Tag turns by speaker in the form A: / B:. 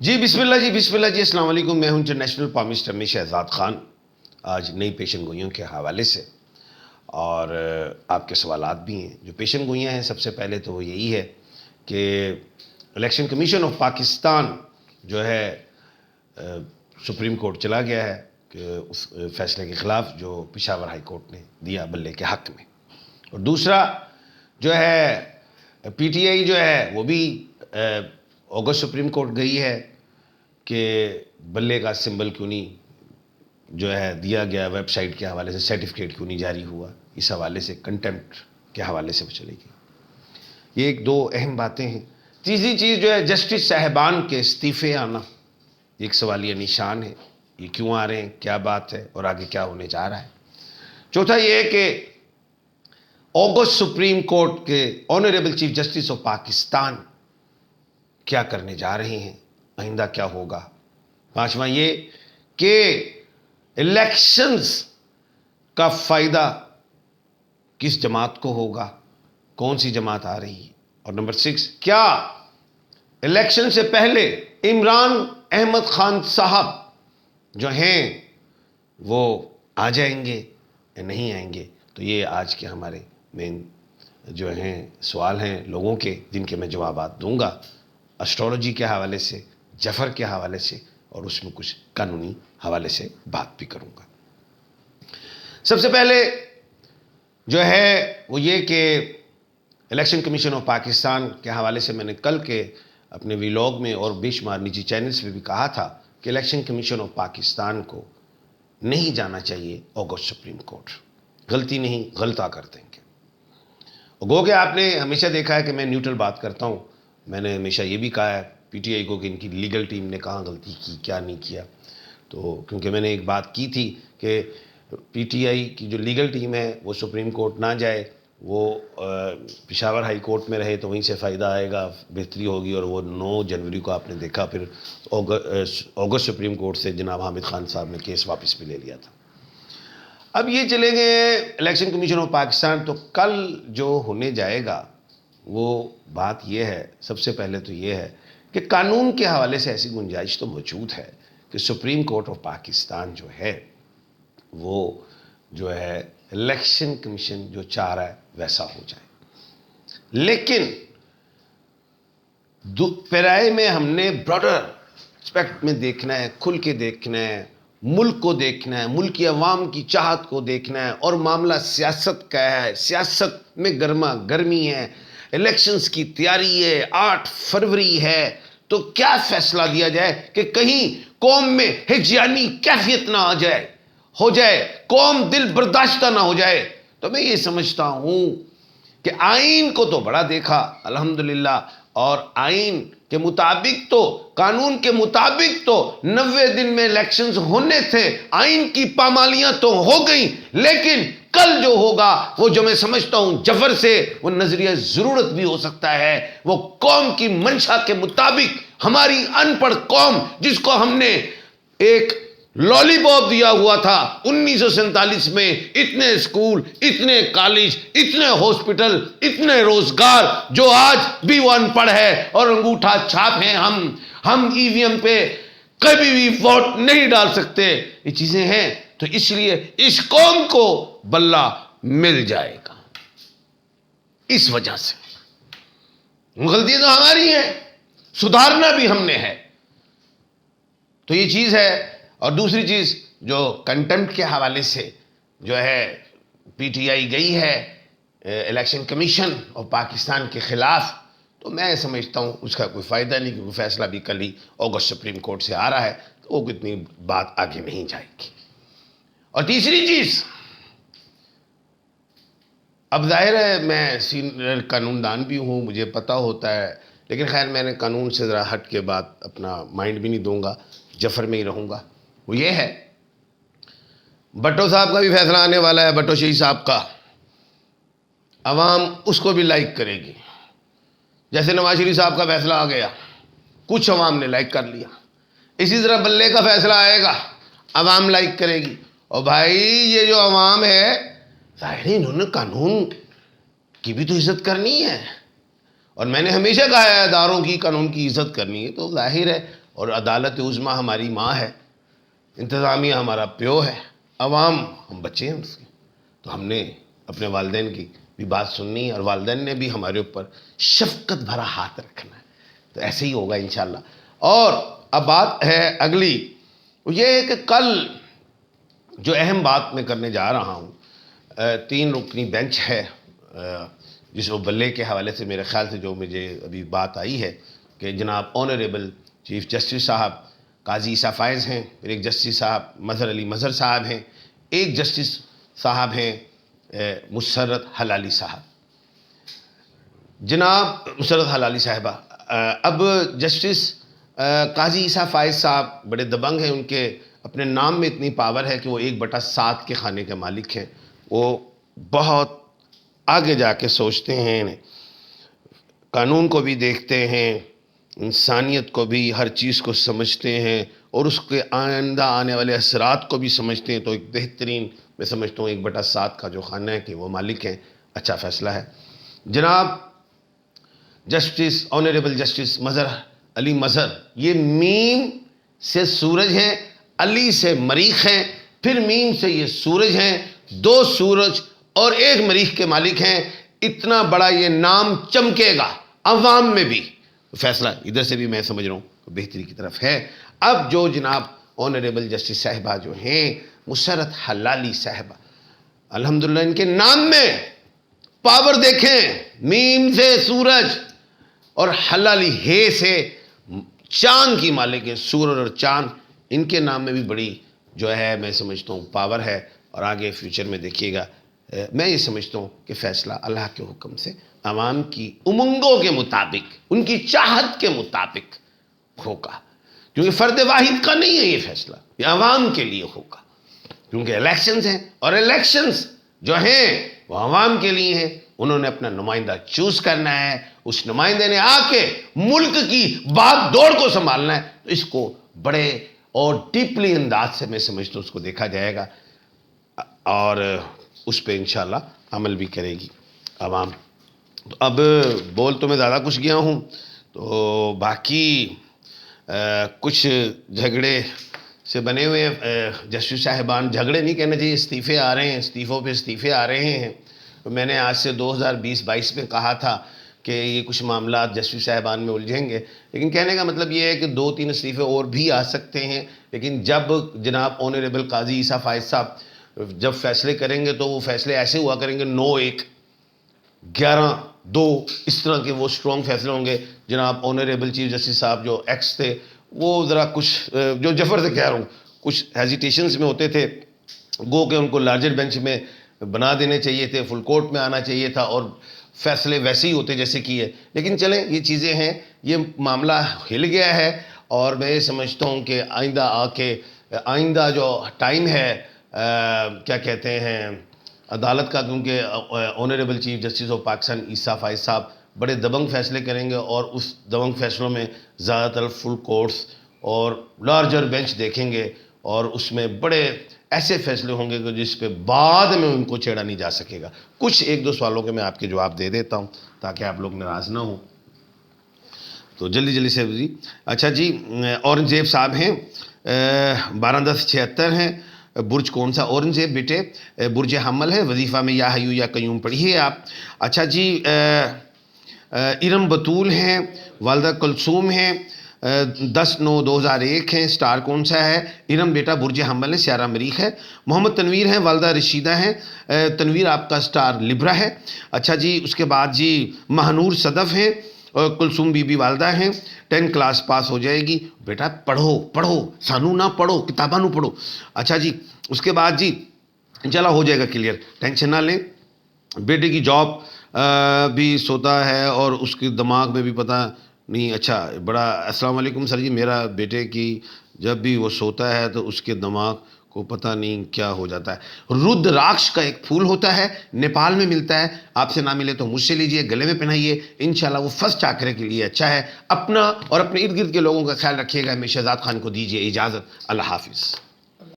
A: جی بسم اللہ جی السلام علیکم. میں ہوں انٹرنیشنل پامسٹر میں شہزاد خان. آج نئی پیشن گوئیوں کے حوالے سے اور آپ کے سوالات بھی ہیں. جو پیشن گوئیاں ہیں سب سے پہلے تو وہ یہی ہے کہ الیکشن کمیشن آف پاکستان جو ہے سپریم کورٹ چلا گیا ہے کہ اس فیصلے کے خلاف جو پشاور ہائی کورٹ نے دیا بلے کے حق میں. اور دوسرا جو ہے پی ٹی آئی جو ہے وہ بھی اگست سپریم کورٹ گئی ہے کہ بلے کا سمبل کیوں نہیں جو ہے دیا گیا ویب سائٹ کے حوالے سے, سرٹیفکیٹ کیوں نہیں جاری ہوا, اس حوالے سے کنٹمپٹ کے حوالے سے چلے گی. یہ ایک دو اہم باتیں ہیں. تیسری چیز جو ہے جسٹس صاحبان کے استعفے آنا, ایک سوالیہ نشان ہے. یہ کیوں آ رہے ہیں, کیا بات ہے اور آگے کیا ہونے جا رہا ہے. چوتھا یہ ہے کہ اگست سپریم کورٹ کے honourable chief justice of Pakistan کیا کرنے جا رہے ہیں, آئندہ کیا ہوگا. پانچواں یہ کہ الیکشنز کا فائدہ کس جماعت کو ہوگا, کون سی جماعت آ رہی ہے. اور نمبر 6, کیا الیکشن سے پہلے عمران احمد خان صاحب جو ہیں وہ آ جائیں گے یا نہیں آئیں گے. تو یہ آج کے ہمارے مین جو ہیں سوال ہیں لوگوں کے, جن کے میں جوابات دوں گا اسٹرالوجی کے حوالے سے, جفر کے حوالے سے, اور اس میں کچھ قانونی حوالے سے بات بھی کروں گا. سب سے پہلے جو ہے وہ یہ کہ الیکشن کمیشن آف پاکستان کے حوالے سے میں نے کل کے اپنے ویلاگ میں اور بے شمار نجی چینلز پہ بھی کہا تھا کہ الیکشن کمیشن آف پاکستان کو نہیں جانا چاہیے اگست سپریم کورٹ. غلطی نہیں, غلطہ کر دیں گے. گو کہ آپ نے ہمیشہ دیکھا ہے کہ میں نیوٹرل بات کرتا ہوں. میں نے ہمیشہ یہ بھی کہا ہے پی ٹی آئی کو کہ ان کی لیگل ٹیم نے کہاں غلطی کی, کیا نہیں کیا. تو کیونکہ میں نے ایک بات کی تھی کہ پی ٹی آئی کی جو لیگل ٹیم ہے وہ سپریم کورٹ نہ جائے, وہ پشاور ہائی کورٹ میں رہے تو وہیں سے فائدہ آئے گا, بہتری ہوگی. اور وہ 9 جنوری کو آپ نے دیکھا پھر اگست سپریم کورٹ سے جناب حامد خان صاحب نے کیس واپس بھی لے لیا تھا. اب یہ چلے گئے الیکشن کمیشن آف پاکستان. تو کل جو ہونے جائے گا وہ بات یہ ہے, سب سے پہلے تو یہ ہے کہ قانون کے حوالے سے ایسی گنجائش تو موجود ہے کہ سپریم کورٹ آف پاکستان جو ہے وہ جو ہے الیکشن کمیشن جو چاہ رہا ہے ویسا ہو جائے. لیکن پیرائے میں ہم نے براڈر اسپیکٹ میں دیکھنا ہے, کھل کے دیکھنا ہے, ملک کو دیکھنا ہے, ملک کی عوام کی چاہت کو دیکھنا ہے. اور معاملہ سیاست کا ہے, سیاست میں گرما گرمی ہے, الیکشنز کی تیاری ہے, 8 فروری ہے. تو کیا فیصلہ دیا جائے کہ کہیں قوم میں ہجیانی کیفیت نہ آ جائے, ہو جائے قوم دل برداشتہ نہ ہو جائے. تو میں یہ سمجھتا ہوں کہ آئین کو تو بڑا دیکھا الحمدللہ, اور آئین کے مطابق تو, قانون کے مطابق تو 90 دن میں الیکشنز ہونے تھے. آئین کی پامالیاں تو ہو گئیں, لیکن کل جو ہوگا وہ جو میں سمجھتا ہوں جفر سے وہ نظریہ ضرورت بھی ہو سکتا ہے. وہ قوم کی منشا کے مطابق ہماری ان پڑھ قوم جس کو ہم نے ایک لالی پاپ دیا ہوا تھا 1947 میں, اتنے اسکول, اتنے کالج, اتنے ہاسپٹل, اتنے روزگار, جو آج بھی وہ ان پڑھ ہے اور انگوٹھا چھاپ ہیں. ہم ای وی ایم پہ کبھی بھی ووٹ نہیں ڈال سکتے. یہ چیزیں ہیں. تو اس لیے اس قوم کو بلہ مل جائے گا. اس وجہ سے غلطی تو ہماری ہے, سدھارنا بھی ہم نے ہے. تو یہ چیز ہے. اور دوسری چیز جو کنٹمپٹ کے حوالے سے جو ہے پی ٹی آئی گئی ہے الیکشن کمیشن اور پاکستان کے خلاف, تو میں سمجھتا ہوں اس کا کوئی فائدہ نہیں, کیونکہ فیصلہ بھی کل ہی اگست سپریم کورٹ سے آ رہا ہے. تو وہ کتنی بات آگے نہیں جائے گی. اور تیسری چیز, اب ظاہر ہے میں سینئر قانون دان بھی ہوں, مجھے پتہ ہوتا ہے, لیکن خیر میں نے قانون سے ذرا ہٹ کے بات اپنا مائنڈ بھی نہیں دوں گا, جفر میں ہی رہوں گا. وہ یہ ہے بھٹو صاحب کا بھی فیصلہ آنے والا ہے, بھٹو شہید صاحب کا. عوام اس کو بھی لائک کرے گی, جیسے نواز شریف صاحب کا فیصلہ آ گیا, کچھ عوام نے لائک کر لیا. اسی طرح بلے کا فیصلہ آئے گا, عوام لائک کرے گی. اور بھائی یہ جو عوام ہے, ظاہر ہے انہوں نے قانون کی بھی تو عزت کرنی ہے, اور میں نے ہمیشہ کہا ہے اداروں کی قانون کی عزت کرنی ہے. تو ظاہر ہے اور عدالت عظمیٰ ہماری ماں ہے، انتظامیہ ہمارا پیو ہے، عوام ہم بچے ہیں اس کے، تو ہم نے اپنے والدین کی بھی بات سننی ہے، اور والدین نے بھی ہمارے اوپر شفقت بھرا ہاتھ رکھنا ہے. تو ایسے ہی ہوگا انشاءاللہ. اور اب بات ہے اگلی، وہ یہ ہے کہ کل جو اہم بات میں کرنے جا رہا ہوں، 3 رکنی بینچ ہے جس وہ بلے کے حوالے سے میرے خیال سے جو مجھے ابھی بات آئی ہے کہ جناب آنریبل چیف جسٹس صاحب قاضی عیسیٰ فائز ہیں، پھر ایک جسٹس صاحب مظہر علی مظہر صاحب ہیں، ایک جسٹس صاحب ہیں مسرت حلالی صاحب. جناب مسرت حلالی صاحبہ، اب جسٹس قاضی عیسیٰ فائز صاحب بڑے دبنگ ہیں، ان کے اپنے نام میں اتنی پاور ہے کہ وہ 1/7 کے خانے کے مالک ہیں. وہ بہت آگے جا کے سوچتے ہیں، قانون کو بھی دیکھتے ہیں، انسانیت کو بھی، ہر چیز کو سمجھتے ہیں، اور اس کے آئندہ آنے والے اثرات کو بھی سمجھتے ہیں. تو ایک بہترین میں سمجھتا ہوں 1/7 کا جو خانہ ہے کہ وہ مالک ہیں. اچھا فیصلہ ہے. جناب جسٹس آنریبل جسٹس مظہر علی مظہر، یہ میم سے سورج ہیں، علی سے مریخ ہیں، پھر میم سے یہ سورج ہیں، 2 سورج اور 1 مریخ کے مالک ہیں. اتنا بڑا یہ نام چمکے گا عوام میں بھی. فیصلہ ادھر سے بھی میں سمجھ رہا ہوں بہتری کی طرف ہے. اب جو جناب آنریبل جسٹس صاحبہ جو ہیں مسرت حلالی صاحبہ، الحمدللہ ان کے نام میں پاور دیکھیں، میم سے سورج اور حلالی ہے سے چاند کی مالک ہے. سورج اور چاند ان کے نام میں بھی بڑی جو ہے میں سمجھتا ہوں پاور ہے. اور آگے فیوچر میں دیکھیے گا، میں یہ سمجھتا ہوں کہ فیصلہ اللہ کے حکم سے عوام کی امنگوں کے مطابق، ان کی چاہت کے مطابق ہوگا. کیونکہ فرد واحد کا نہیں ہے یہ فیصلہ، یہ عوام کے لیے ہوگا. کیونکہ الیکشنز ہیں، اور الیکشنز جو ہیں وہ عوام کے لیے ہیں. انہوں نے اپنا نمائندہ چوز کرنا ہے، اس نمائندے نے آ کے ملک کی بات دوڑ کو سنبھالنا ہے. تو اس کو بڑے اور ڈیپلی انداز سے میں سمجھتا ہوں اس کو دیکھا جائے گا، اور اس پہ انشاءاللہ عمل بھی کرے گی عوام. تو اب بول تو میں زیادہ کچھ گیا ہوں، تو باقی کچھ جھگڑے سے بنے ہوئے جسٹس صاحبان، جھگڑے نہیں کہنا چاہیے، استعفے آ رہے ہیں، استعفوں پہ استعفے آ رہے ہیں. میں نے آج سے 2020-22 میں کہا تھا کہ یہ کچھ معاملات جسٹس صاحبان میں الجھیں گے، لیکن کہنے کا مطلب یہ ہے کہ 2-3 استعفے اور بھی آ سکتے ہیں. لیکن جب جناب آنریبل قاضی عیسیٰ فائز صاحب جب فیصلے کریں گے تو وہ فیصلے ایسے ہوا کریں گے 9-1 11-2 اس طرح کے وہ سٹرونگ فیصلے ہوں گے. جناب آنریبل چیف جسٹس صاحب جو ایکس تھے وہ ذرا کچھ جو جفر سے کہہ رہا ہوں کچھ ہیزیٹیشنز میں ہوتے تھے، گو کہ ان کو لارجر بینچ میں بنا دینے چاہیے تھے، فل کورٹ میں آنا چاہیے تھا، اور فیصلے ویسے ہی ہوتے جیسے کیے. لیکن چلیں یہ چیزیں ہیں، یہ معاملہ ہل گیا ہے. اور میں یہ سمجھتا ہوں کہ آئندہ جو ٹائم ہے کیا کہتے ہیں عدالت کا، کیونکہ honourable chief justice of Pakistan Isa Faez sahib بڑے دبنگ فیصلے کریں گے، اور اس دبنگ فیصلوں میں زیادہ تر فل کورٹس اور لارجر بینچ دیکھیں گے، اور اس میں بڑے ایسے فیصلے ہوں گے کہ جس پہ بعد میں ان کو چھیڑا نہیں جا سکے گا. کچھ 1-2 سوالوں کے میں آپ کے جواب دے دیتا ہوں تاکہ آپ لوگ ناراض نہ ہوں. تو جلدی سے جی. اچھا جی، اورنگزیب صاحب ہیں، 12-10-76 ہیں. برج کون سا؟ اورنگزیب بیٹے برج حمل ہے. وظیفہ میں یا حیو یا قیوم پڑھیے آپ. اچھا جی، ارم بطول ہیں، والدہ کلثوم ہیں، 10/9/2001 ہیں. سٹار کون سا ہے؟ ارم بیٹا برج حمل ہے، سیارہ مریخ ہے. محمد تنویر ہیں، والدہ رشیدہ ہیں. تنویر آپ کا سٹار لبرا ہے. اچھا جی، اس کے بعد جی مہنور صدف ہیں، اور کلثوم بی بی والدہ ہیں. 10 کلاس پاس ہو جائے گی. بیٹا پڑھو سانو نہ پڑھو، کتاباں نو پڑھو. اچھا جی، اس کے بعد جی انشاءاللہ ہو جائے گا کلیئر، ٹینشن نہ لیں. بیٹے کی جاب بھی سوتا ہے، اور اس کے دماغ میں بھی پتہ نہیں. اچھا بڑا السلام علیکم سر جی، میرا بیٹے کی جب بھی وہ سوتا ہے تو اس کے دماغ کو پتہ نہیں کیا ہو جاتا ہے. رد راکش کا ایک پھول ہوتا ہے، نیپال میں ملتا ہے. آپ سے نہ ملے تو مجھ سے لیجئے، گلے میں پہنائیے، انشاءاللہ وہ فرسٹ چاکرے کے لیے اچھا ہے. اپنا اور اپنے ارد گرد کے لوگوں کا خیال رکھیے گا. میں شہزاد خان کو دیجئے اجازت. اللہ حافظ.